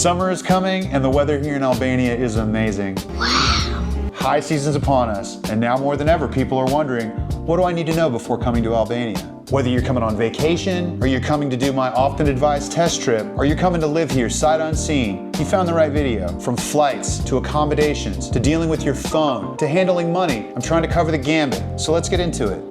Summer is coming and the weather here in Albania is amazing. Wow. High season's upon us, and now more than ever people are wondering, what do I need to know before coming to Albania? Whether you're coming on vacation, or you're coming to do my often advised test trip, or you're coming to live here sight unseen, you found the right video. From flights, to accommodations, to dealing with your phone, to handling money, I'm trying to cover the gambit, so let's get into it.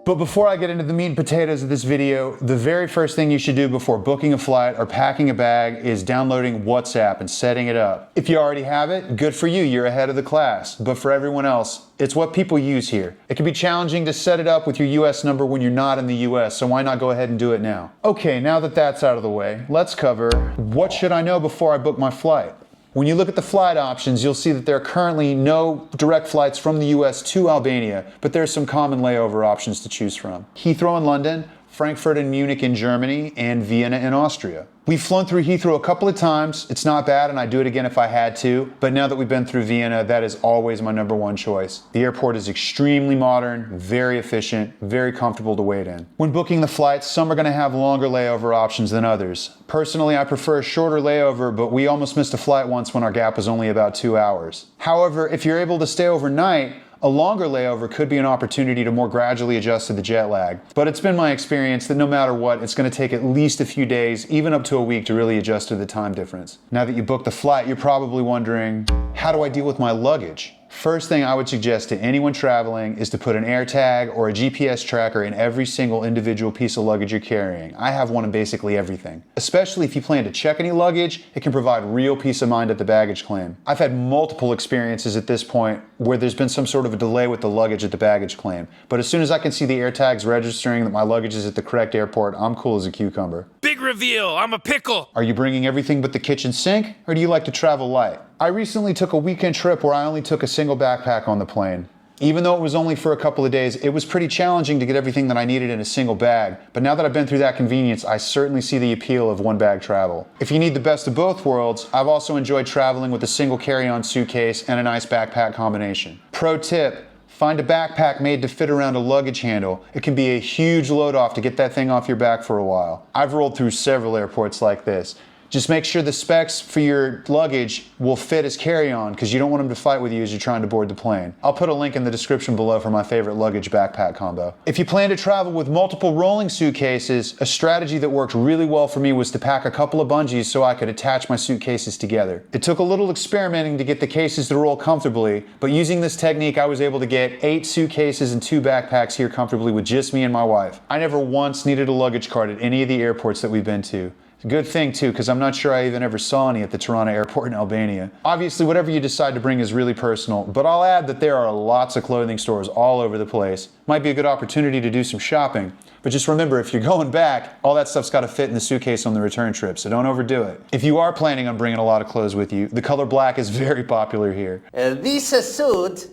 But before I get into the meat and potatoes of this video, the very first thing you should do before booking a flight or packing a bag is downloading WhatsApp and setting it up. If you already have it, good for you, you're ahead of the class. But for everyone else, it's what people use here. It can be challenging to set it up with your US number when you're not in the US, so why not go ahead and do it now? Okay, now that that's out of the way, let's cover what should I know before I book my flight. When you look at the flight options, you'll see that there are currently no direct flights from the US to Albania, but there's some common layover options to choose from. Heathrow in London, Frankfurt and Munich in Germany, and Vienna in Austria. We've flown through Heathrow a couple of times. It's not bad, and I'd do it again if I had to, but now that we've been through Vienna, that is always my #1 choice. The airport is extremely modern, very efficient, very comfortable to wait in. When booking the flights, some are gonna have longer layover options than others. Personally, I prefer a shorter layover, but we almost missed a flight once when our gap was only about 2 hours. However, if you're able to stay overnight, a longer layover could be an opportunity to more gradually adjust to the jet lag. But it's been my experience that no matter what, it's going to take at least a few days, even up to a week, to really adjust to the time difference. Now that you booked the flight, you're probably wondering, how do I deal with my luggage? First thing I would suggest to anyone traveling is to put an AirTag or a GPS tracker in every single individual piece of luggage you're carrying. I have one in basically everything. Especially if you plan to check any luggage, it can provide real peace of mind at the baggage claim. I've had multiple experiences at this point where there's been some sort of a delay with the luggage at the baggage claim. But as soon as I can see the AirTags registering that my luggage is at the correct airport, I'm cool as a cucumber. Big reveal, I'm a pickle. Are you bringing everything but the kitchen sink, or do you like to travel light? I recently took a weekend trip where I only took a single backpack on the plane. Even though it was only for a couple of days, it was pretty challenging to get everything that I needed in a single bag. But now that I've been through that convenience, I certainly see the appeal of one bag travel. If you need the best of both worlds, I've also enjoyed traveling with a single carry-on suitcase and a nice backpack combination. Pro tip, find a backpack made to fit around a luggage handle. It can be a huge load off to get that thing off your back for a while. I've rolled through several airports like this. Just make sure the specs for your luggage will fit as carry-on, because you don't want them to fight with you as you're trying to board the plane. I'll put a link in the description below for my favorite luggage backpack combo. If you plan to travel with multiple rolling suitcases, a strategy that worked really well for me was to pack a couple of bungees so I could attach my suitcases together. It took a little experimenting to get the cases to roll comfortably, but using this technique I was able to get 8 suitcases and 2 backpacks here comfortably with just me and my wife. I never once needed a luggage cart at any of the airports that we've been to. Good thing too, because I'm not sure I even ever saw any at the Tirana airport in Albania. Obviously, whatever you decide to bring is really personal, but I'll add that there are lots of clothing stores all over the place. Might be a good opportunity to do some shopping, but just remember, if you're going back, all that stuff's got to fit in the suitcase on the return trip, so don't overdo it. If you are planning on bringing a lot of clothes with you, the color black is very popular here. This suit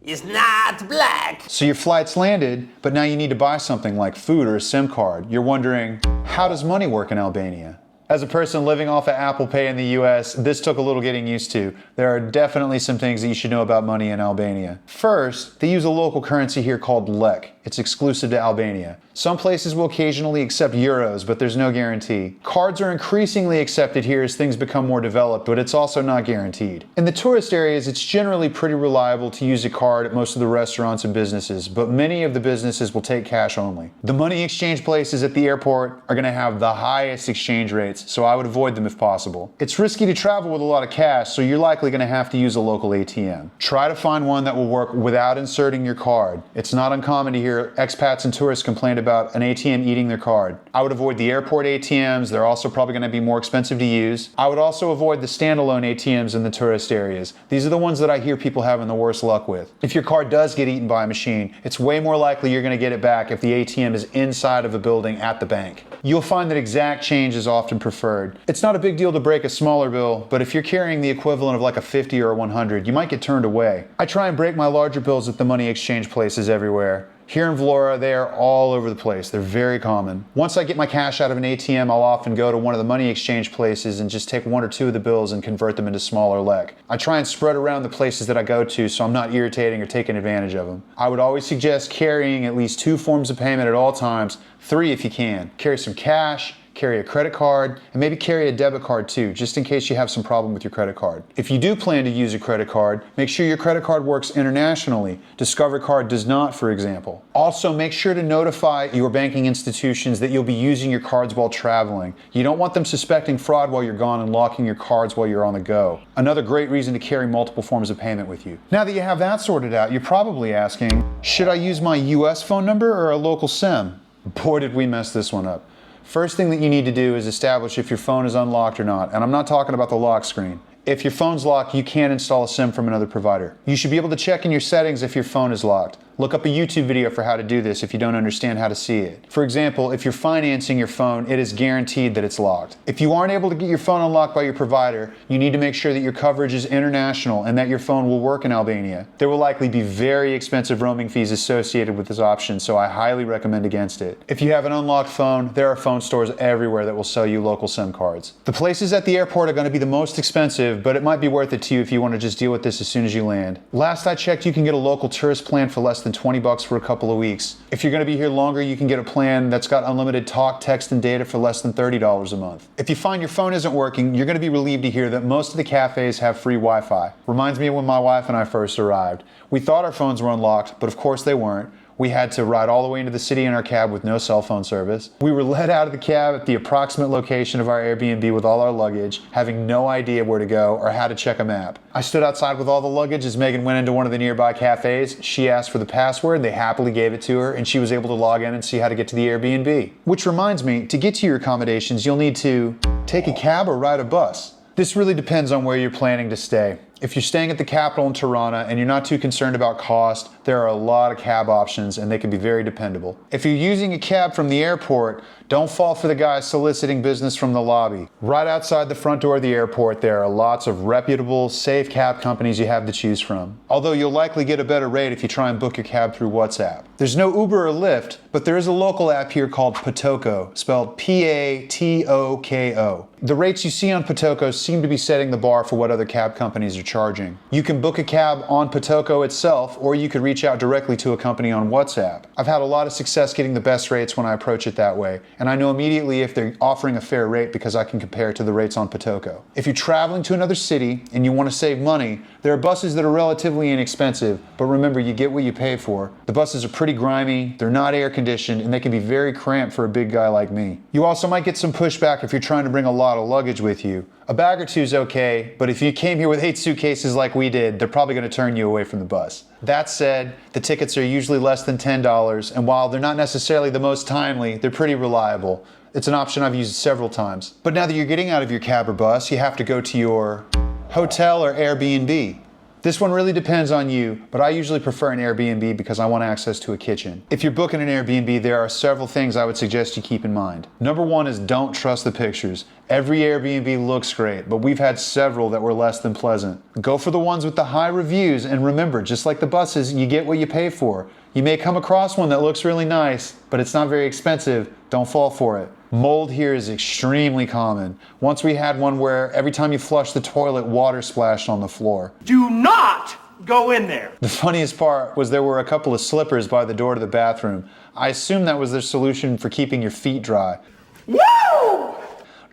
is not black. So your flight's landed, but now you need to buy something like food or a SIM card. You're wondering, how does money work in Albania? As a person living off of Apple Pay in the US, this took a little getting used to. There are definitely some things that you should know about money in Albania. First, they use a local currency here called Lek. It's exclusive to Albania. Some places will occasionally accept euros, but there's no guarantee. Cards are increasingly accepted here as things become more developed, but it's also not guaranteed. In the tourist areas, it's generally pretty reliable to use a card at most of the restaurants and businesses, but many of the businesses will take cash only. The money exchange places at the airport are going to have the highest exchange rates, so I would avoid them if possible. It's risky to travel with a lot of cash, so you're likely going to have to use a local ATM. Try to find one that will work without inserting your card. It's not uncommon to hear expats and tourists complain about an ATM eating their card. I would avoid the airport ATMs. They're also probably going to be more expensive to use. I would also avoid the standalone ATMs in the tourist areas. These are the ones that I hear people having the worst luck with. If your card does get eaten by a machine, it's way more likely you're going to get it back if the ATM is inside of a building at the bank. You'll find that exact change is often preferred. It's not a big deal to break a smaller bill, but if you're carrying the equivalent of like a 50 or a 100, you might get turned away. I try and break my larger bills at the money exchange places everywhere. Here in Vlorë, they are all over the place. They're very common. Once I get my cash out of an ATM, I'll often go to one of the money exchange places and just take 1 or 2 of the bills and convert them into smaller Lek. I try and spread around the places that I go to so I'm not irritating or taking advantage of them. I would always suggest carrying at least 2 forms of payment at all times, 3 if you can. Carry some cash, carry a credit card, and maybe carry a debit card too, just in case you have some problem with your credit card. If you do plan to use a credit card, make sure your credit card works internationally. Discover Card does not, for example. Also, make sure to notify your banking institutions that you'll be using your cards while traveling. You don't want them suspecting fraud while you're gone and locking your cards while you're on the go. Another great reason to carry multiple forms of payment with you. Now that you have that sorted out, you're probably asking, should I use my US phone number or a local SIM? Boy, did we mess this one up. First thing that you need to do is establish if your phone is unlocked or not, and I'm not talking about the lock screen. If your phone's locked, you can't install a SIM from another provider. You should be able to check in your settings if your phone is locked. Look up a YouTube video for how to do this if you don't understand how to see it. For example, if you're financing your phone, it is guaranteed that it's locked. If you aren't able to get your phone unlocked by your provider, you need to make sure that your coverage is international and that your phone will work in Albania. There will likely be very expensive roaming fees associated with this option, so I highly recommend against it. If you have an unlocked phone, there are phone stores everywhere that will sell you local SIM cards. The places at the airport are going to be the most expensive, but it might be worth it to you if you want to just deal with this as soon as you land. Last I checked, you can get a local tourist plan for less than $20 for a couple of weeks. If you're going to be here longer, you can get a plan that's got unlimited talk, text, and data for less than $30 a month. If you find your phone isn't working, you're going to be relieved to hear that most of the cafes have free Wi-Fi. Reminds me of when my wife and I first arrived. We thought our phones were unlocked, but of course they weren't. We had to ride all the way into the city in our cab with no cell phone service. We were let out of the cab at the approximate location of our Airbnb with all our luggage, having no idea where to go or how to check a map. I stood outside with all the luggage as Megan went into one of the nearby cafes. She asked for the password, they happily gave it to her, and she was able to log in and see how to get to the Airbnb. Which reminds me, to get to your accommodations, you'll need to take a cab or ride a bus. This really depends on where you're planning to stay. If you're staying at the capital in Tirana and you're not too concerned about cost, there are a lot of cab options and they can be very dependable. If you're using a cab from the airport, don't fall for the guy soliciting business from the lobby. Right outside the front door of the airport, there are lots of reputable, safe cab companies you have to choose from. Although you'll likely get a better rate if you try and book your cab through WhatsApp. There's no Uber or Lyft, but there is a local app here called Patoko, spelled P-A-T-O-K-O. The rates you see on Patoko seem to be setting the bar for what other cab companies are charging. You can book a cab on Patoko itself, or you could reach out directly to a company on WhatsApp. I've had a lot of success getting the best rates when I approach it that way, and I know immediately if they're offering a fair rate because I can compare it to the rates on Patoko. If you're traveling to another city and you want to save money, there are buses that are relatively inexpensive, but remember, you get what you pay for. The buses are pretty grimy, they're not air conditioned, and they can be very cramped for a big guy like me. You also might get some pushback if you're trying to bring a lot of luggage with you. A bag or two is okay, but if you came here with 8 suitcases like we did, they're probably going to turn you away from the bus. That said, the tickets are usually less than $10, and while they're not necessarily the most timely, they're pretty reliable. It's an option I've used several times. But now that you're getting out of your cab or bus, you have to go to your hotel or Airbnb. This one really depends on you, but I usually prefer an Airbnb because I want access to a kitchen. If you're booking an Airbnb, there are several things I would suggest you keep in mind. Number one is don't trust the pictures. Every Airbnb looks great, but we've had several that were less than pleasant. Go for the ones with the high reviews, and remember, just like the buses, you get what you pay for. You may come across one that looks really nice, but it's not very expensive. Don't fall for it. Mold here is extremely common. Once we had one where every time you flush the toilet, water splashed on the floor. Do not go in there. The funniest part was there were a couple of slippers by the door to the bathroom. I assume that was their solution for keeping your feet dry. Woo!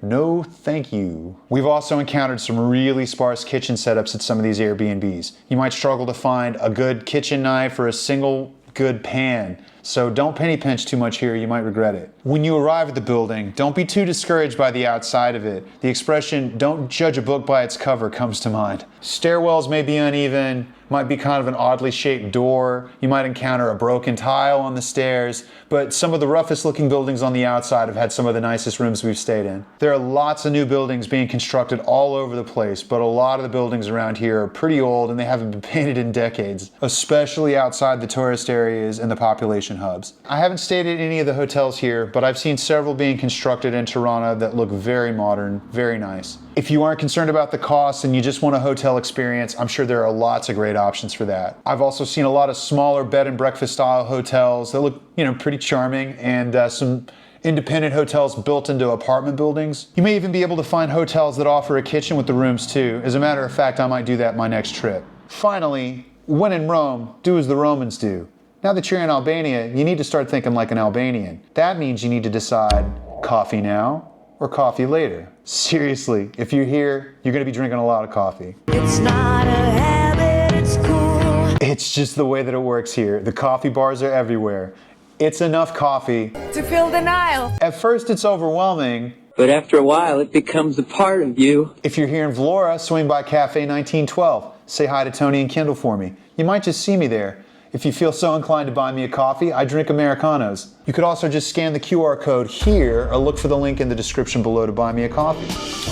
No, thank you. We've also encountered some really sparse kitchen setups at some of these Airbnbs. You might struggle to find a good kitchen knife or a single good pan. So don't penny pinch too much here, you might regret it. When you arrive at the building, don't be too discouraged by the outside of it. The expression, don't judge a book by its cover, comes to mind. Stairwells may be uneven, might be kind of an oddly shaped door, you might encounter a broken tile on the stairs, but some of the roughest looking buildings on the outside have had some of the nicest rooms we've stayed in. There are lots of new buildings being constructed all over the place, but a lot of the buildings around here are pretty old and they haven't been painted in decades, especially outside the tourist areas and the population hubs. I haven't stayed at any of the hotels here, but I've seen several being constructed in Tirana that look very modern, very nice. If you aren't concerned about the cost and you just want a hotel experience, I'm sure there are lots of great options for that. I've also seen a lot of smaller bed and breakfast style hotels that look, pretty charming, and some independent hotels built into apartment buildings. You may even be able to find hotels that offer a kitchen with the rooms too. As a matter of fact, I might do that my next trip. Finally, when in Rome, do as the Romans do. Now that you're in Albania, you need to start thinking like an Albanian. That means you need to decide, coffee now or coffee later. Seriously, if you're here, you're gonna be drinking a lot of coffee. It's not a habit, it's cool. It's just the way that it works here. The coffee bars are everywhere. It's enough coffee To fill the Nile. At first it's overwhelming. But after a while, it becomes a part of you. If you're here in Vlorë, swing by Cafe 1912. Say hi to Tony and Kendall for me. You might just see me there. If you feel so inclined to buy me a coffee, I drink Americanos. You could also just scan the QR code here or look for the link in the description below to buy me a coffee.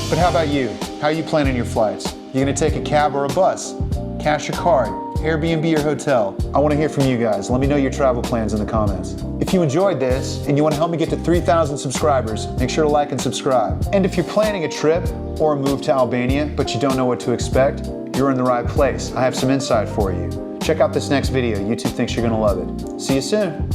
But how about you? How are you planning your flights? You gonna take a cab or a bus? Cash or card? Airbnb or hotel? I want to hear from you guys. Let me know your travel plans in the comments. If you enjoyed this and you want to help me get to 3,000 subscribers, make sure to like and subscribe. And if you're planning a trip or a move to Albania, but you don't know what to expect, you're in the right place. I have some insight for you. Check out this next video. YouTube thinks you're going to love it. See you soon.